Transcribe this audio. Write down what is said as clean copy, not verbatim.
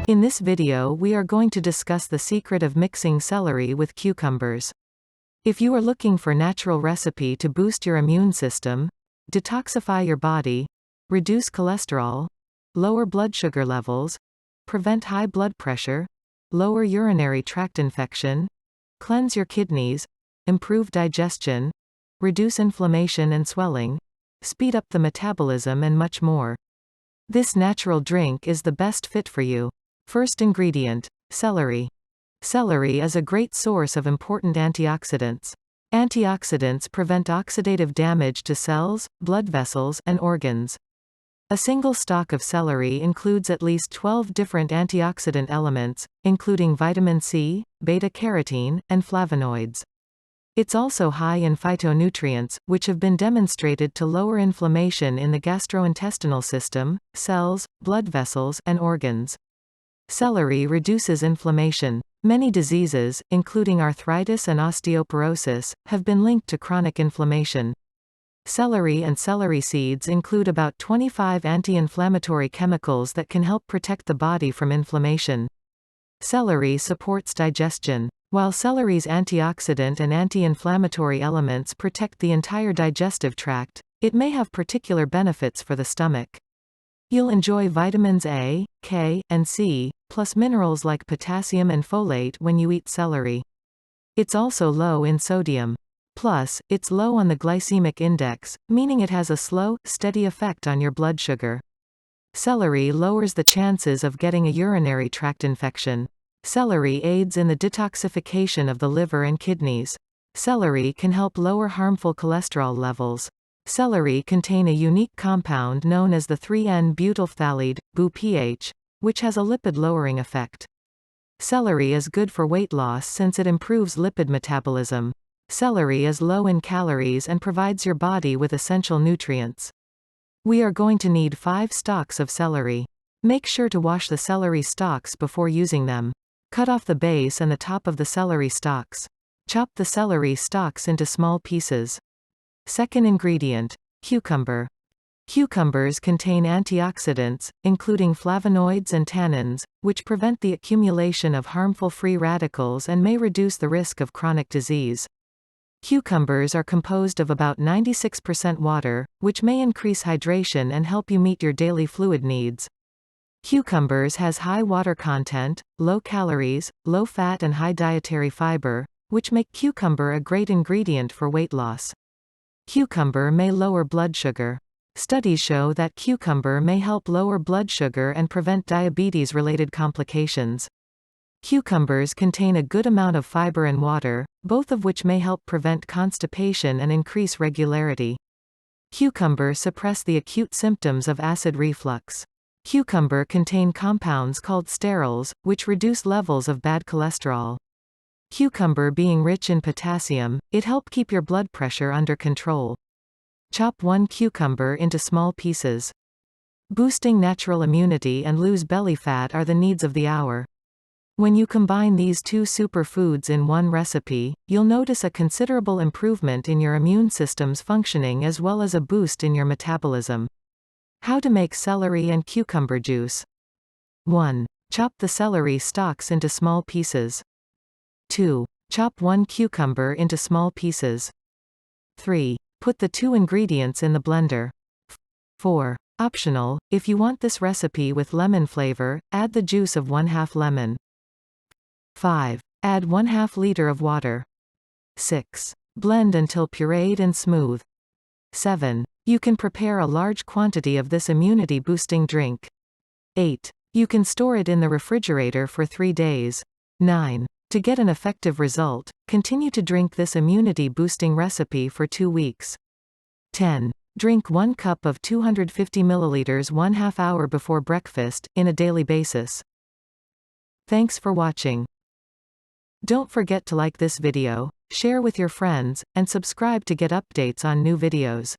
In this video we are going to discuss the secret of mixing celery with cucumbers. If you are looking for natural recipe to boost your immune system, detoxify your body, reduce cholesterol, lower blood sugar levels, prevent high blood pressure, lower urinary tract infection, cleanse your kidneys, improve digestion, reduce inflammation and swelling, speed up the metabolism and much more, this natural drink is the best fit for you. First ingredient: celery. Celery is a great source of important antioxidants. Antioxidants prevent oxidative damage to cells, blood vessels, and organs. A single stalk of celery includes at least 12 different antioxidant elements, including vitamin C, beta-carotene, and flavonoids. It's also high in phytonutrients, which have been demonstrated to lower inflammation in the gastrointestinal system, cells, blood vessels, and organs. Celery reduces inflammation. Many diseases, including arthritis and osteoporosis, have been linked to chronic inflammation. Celery and celery seeds include about 25 anti-inflammatory chemicals that can help protect the body from inflammation. Celery supports digestion. While celery's antioxidant and anti-inflammatory elements protect the entire digestive tract, it may have particular benefits for the stomach. You'll enjoy vitamins A, K, and C, plus minerals like potassium and folate when you eat celery. It's also low in sodium. Plus, it's low on the glycemic index, meaning it has a slow, steady effect on your blood sugar. Celery lowers the chances of getting a urinary tract infection. Celery aids in the detoxification of the liver and kidneys. Celery can help lower harmful cholesterol levels. Celery contain a unique compound known as the 3N-butyl phthalate, BuPH, which has a lipid-lowering effect. Celery is good for weight loss since it improves lipid metabolism. Celery is low in calories and provides your body with essential nutrients. We are going to need 5 stalks of celery. Make sure to wash the celery stalks before using them. Cut off the base and the top of the celery stalks. Chop the celery stalks into small pieces. Second ingredient: cucumber. Cucumbers contain antioxidants, including flavonoids and tannins, which prevent the accumulation of harmful free radicals and may reduce the risk of chronic disease. Cucumbers are composed of about 96% water, which may increase hydration and help you meet your daily fluid needs. Cucumbers has high water content, low calories, low fat and high dietary fiber, which make cucumber a great ingredient for weight loss. Cucumber may lower blood sugar. Studies show that cucumber may help lower blood sugar and prevent diabetes-related complications. Cucumbers contain a good amount of fiber and water, both of which may help prevent constipation and increase regularity. Cucumber suppress the acute symptoms of acid reflux. Cucumber contain compounds called sterols, which reduce levels of bad cholesterol. Cucumber being rich in potassium, it helps keep your blood pressure under control. Chop 1 cucumber into small pieces. Boosting natural immunity and lose belly fat are the needs of the hour. When you combine these 2 superfoods in one recipe, you'll notice a considerable improvement in your immune system's functioning as well as a boost in your metabolism. How to make celery and cucumber juice. 1. Chop the celery stalks into small pieces. 2. Chop 1 cucumber into small pieces. 3. Put the 2 ingredients in the blender. 4. Optional, if you want this recipe with lemon flavor, add the juice of 1/2 lemon. 5. Add 1/2 liter of water. 6. Blend until pureed and smooth. 7. You can prepare a large quantity of this immunity-boosting drink. 8. You can store it in the refrigerator for 3 days. 9. To get an effective result, continue to drink this immunity-boosting recipe for 2 weeks. 10. Drink 1 cup of 250 milliliters 1/2 hour before breakfast, in a daily basis. Thanks for watching. Don't forget to like this video, share with your friends, and subscribe to get updates on new videos.